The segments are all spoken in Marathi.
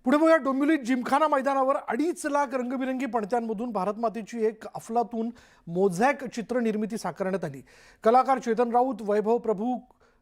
पुढे बघा, डोंबिवली जिमखाना मैदानावर 2.5 लाख रंगबिरंगी पणत्यांमधून भारत मातेची एक अफलातून मोझॅक चित्र निर्मिती साकारण्यात आली। कलाकार चेतन राऊत, वैभव प्रभू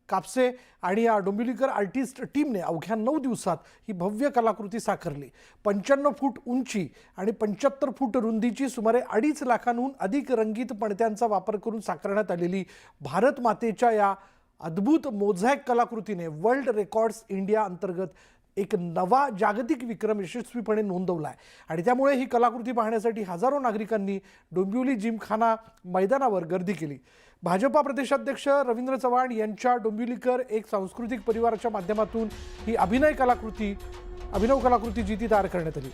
कापसे आणि या डोंबिवलीकर आर्टिस्ट टीमने अवघ्या 9 दिवसात ही भव्य कलाकृती साकारली। 55 फूट उंची आणि 75 फूट रुंदीची सुमारे 2.5 लाखांहून अधिक रंगीत पणत्यांचा वापर करून साकारण्यात आलेली भारत मातेच्या या अद्भुत मोझॅक कलाकृतीने वर्ल्ड रेकॉर्ड्स इंडिया अंतर्गत एक नवा जागतिक विक्रम यशस्वीपणे नोंदवलाय आणि त्यामुळे ही कलाकृती पाहण्यासाठी हजारो नागरिकांनी डोंबिवली जिमखाना मैदानावर गर्दी केली। भाजपा प्रदेशाध्यक्ष रवींद्र चव्हाण यांच्या डोंबिवलीकर एक सांस्कृतिक परिवाराच्या माध्यमातून ही अभिनव कलाकृती जी ती तयार करण्यात आली।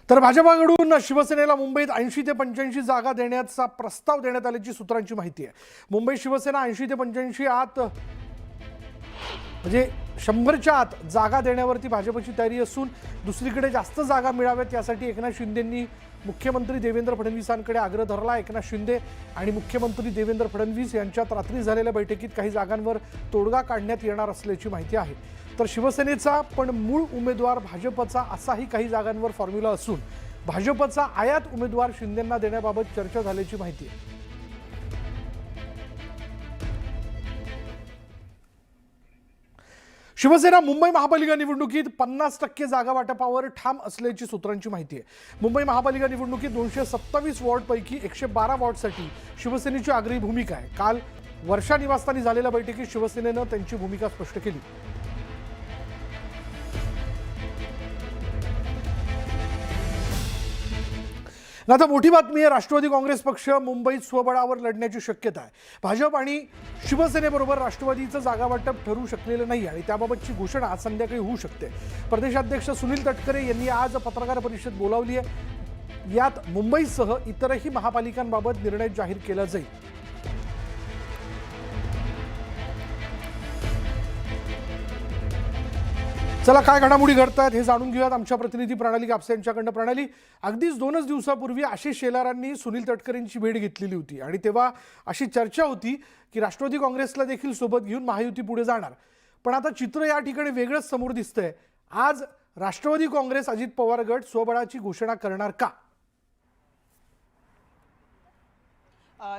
तर भाजपाकडून शिवसेनेला मुंबईत 80 ते 85 जागा देण्याचा प्रस्ताव देण्यात आल्याची सूत्रांची माहिती आहे। मुंबई शिवसेना 80 ते 85 आत म्हणजे 100च्या आत जागा देण्यावरती भाजपची तयारी असून दुसरीकडे जास्त जागा मिळाव्यात यासाठी एकनाथ शिंदेंनी मुख्यमंत्री देवेंद्र फडणवीसांकडे आग्रह धरला। एकनाथ शिंदे आणि मुख्यमंत्री देवेंद्र फडणवीस यांच्यात रात्री झालेल्या बैठकीत काही जागांवर तोडगा काढण्यात येणार असल्याची माहिती आहे। तर शिवसेनेचा पण मूळ उमेदवार भाजपचा असाही काही जागांवर फॉर्म्युला असून भाजपचा आयात उमेदवार शिंदेंना देण्याबाबत चर्चा झाल्याची माहिती आहे। शिवसेना मुंबई महापालिका निवडणुकीत 50% जागा वाटपावर ठाम असल्याची सूत्रांची माहिती आहे। मुंबई महापालिका निवडणुकीत 227 वॉर्डपैकी 112 वॉर्डसाठी शिवसेनेची आग्रही भूमिका आहे। काल वर्षा निवासस्थानी झालेल्या बैठकीत शिवसेनेनं त्यांची भूमिका स्पष्ट केली। आता मोठी बातमी आहे, राष्ट्रवादी काँग्रेस पक्ष मुंबईत स्वबळावर लढण्याची शक्यता आहे। भाजप आणि शिवसेनेबरोबर राष्ट्रवादीचं जागा वाटप ठरू शकलेलं नाही आणि त्याबाबतची घोषणा आज संध्याकाळी होऊ शकते। प्रदेशाध्यक्ष सुनील तटकरे यांनी आज पत्रकार परिषद बोलावली आहे। यात मुंबईसह इतरही महापालिकांबाबत निर्णय जाहीर केला जाईल। चला, काय घडामोडी घडतायत हे जाणून घेऊयात आमच्या प्रतिनिधी प्रणाली कापसे यांच्याकडनं। प्रणाली, अगदीच 2च दिवसापूर्वी आशिष शेलारांनी सुनील तटकरेंची भेट घेतलेली होती आणि तेव्हा अशी चर्चा होती की राष्ट्रवादी काँग्रेसला देखील सोबत घेऊन महायुती पुढे जाणार। पण आता चित्र या ठिकाणी वेगळंच समोर दिसतंय। आज राष्ट्रवादी काँग्रेस अजित पवार गट स्वबळाची घोषणा करणार का?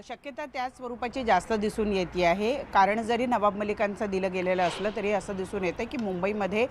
शक्यता त्याच स्वरूपाची जास्त दिसून येते आहे। कारण जरी नवाब मलिकांचं दिलं गेलेलं असलं तरी असं दिसून येतं की मुंबईमध्ये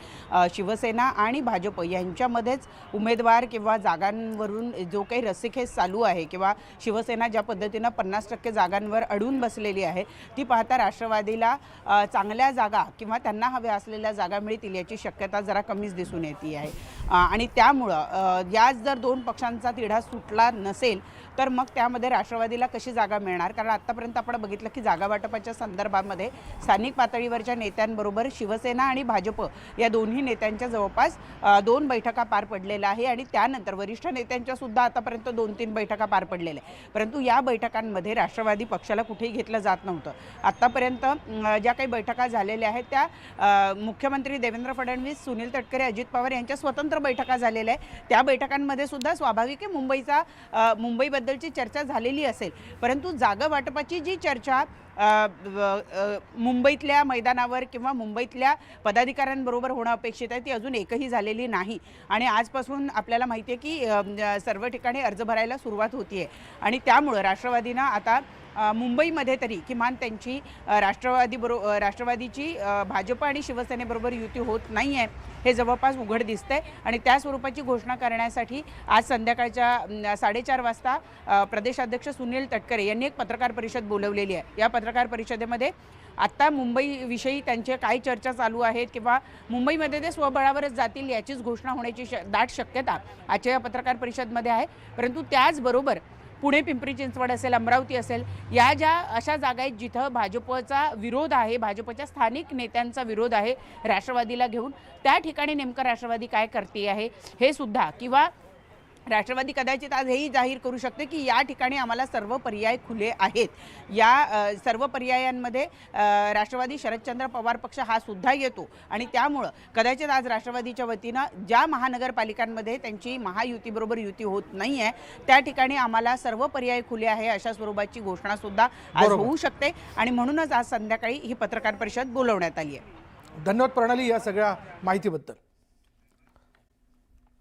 शिवसेना आणि भाजप यांच्यामध्येच उमेदवार किंवा जागांवरून जो काही रस्सीखेच चालू आहे किंवा शिवसेना ज्या पद्धतीनं 50% जागांवर अडून बसलेली आहे ती पाहता राष्ट्रवादीला चांगल्या जागा किंवा त्यांना हव्या असलेल्या जागा मिळतील याची शक्यता जरा कमीच दिसून येते आहे। आणि त्यामुळं याच जर 2 पक्षांचा तिढा सुटला नसेल तर मग त्यामध्ये राष्ट्रवादीला कशी जागा मिळणार? कारण आतापर्यंत आपण बघितलं की जागा वाटपाच्या संदर्भामध्ये स्थानिक पातळीवरच्या नेत्यांबरोबर शिवसेना आणि भाजप या दोन्ही नेत्यांच्या जवळपास 2 बैठका पार पडलेल्या आहे आणि त्यानंतर वरिष्ठ नेत्यांच्या सुद्धा आतापर्यंत 2-3 बैठका पार पडलेल्या आहे। परंतु या बैठकांमध्ये राष्ट्रवादी पक्षाला कुठेही घेतलं जात नव्हतं। आतापर्यंत ज्या काही बैठका झालेल्या आहेत त्या मुख्यमंत्री देवेंद्र फडणवीस, सुनील तटकरे, अजित पवार यांच्या स्वतंत्र बैठका झालेल्या आहे। त्या बैठकांमध्ये सुद्धा स्वाभाविक आहे मुंबईबद्दलची चर्चा झालेली असेल, परंतु जागा वाटपाची जी चर्चा मुंबईतल्या मैदानावर किंवा मुंबईतल्या पदाधिकाऱ्यांबरोबर होणं अपेक्षित आहे ती अजून एकही झालेली नाही। आणि आजपासून आपल्याला माहिती आहे की सर्व ठिकाणी अर्ज भरायला सुरुवात होती आहे आणि त्यामुळे राष्ट्रवादीनं आता मुंबईमध्ये तरी किमान त्यांची राष्ट्रवादीची भाजप आणि शिवसेनेबरोबर युती होत नाही आहे हे जवळपास उघड दिसतंय आणि त्या स्वरूपाची घोषणा करण्यासाठी आज संध्याकाळच्या 4:30 वाजता प्रदेशाध्यक्ष सुनील तटकरे यांनी एक पत्रकार परिषद बोलवलेली आहे। या पत्रकार परिषदेमध्ये आत्ता मुंबईविषयी त्यांचे काय चर्चा चालू आहेत किंवा मुंबईमध्ये ते स्वबळावरच जातील याचीच घोषणा होण्याची दाट शक्यता आजच्या या पत्रकार परिषदेमध्ये आहे। परंतु त्याचबरोबर पुणे, पिंपरी चिंचवड असेल, अमरावती असेल, या ज्या अशा जागा आहेत जिथं भाजपचा विरोध आहे, भाजपच्या स्थानिक नेत्यांचा विरोध आहे राष्ट्रवादीला घेऊन, त्या ठिकाणी नेमकं राष्ट्रवादी काय करते आहे हे सुद्धा किंवा राष्ट्रवादी कदाचित आज हेही जाहीर करू शकते की या ठिकाणी आम्हाला सर्व पर्याय खुले आहेत. या सर्व पर्यायांमध्ये राष्ट्रवादी शरदचंद्र पवार पक्ष हा सुद्धा येतो आणि त्यामुळं कदाचित आज राष्ट्रवादीच्या वतीनं ज्या महानगरपालिकांमध्ये त्यांची महायुतीबरोबर युती होत नाही आहे त्या ठिकाणी आम्हाला सर्व पर्याय खुले आहे अशा स्वरूपाची घोषणा सुद्धा आज बरोबर. होऊ शकते आणि म्हणूनच आज संध्याकाळी ही पत्रकार परिषद बोलवण्यात आली आहे. धन्यवाद प्रणाली या सगळ्या माहितीबद्दल.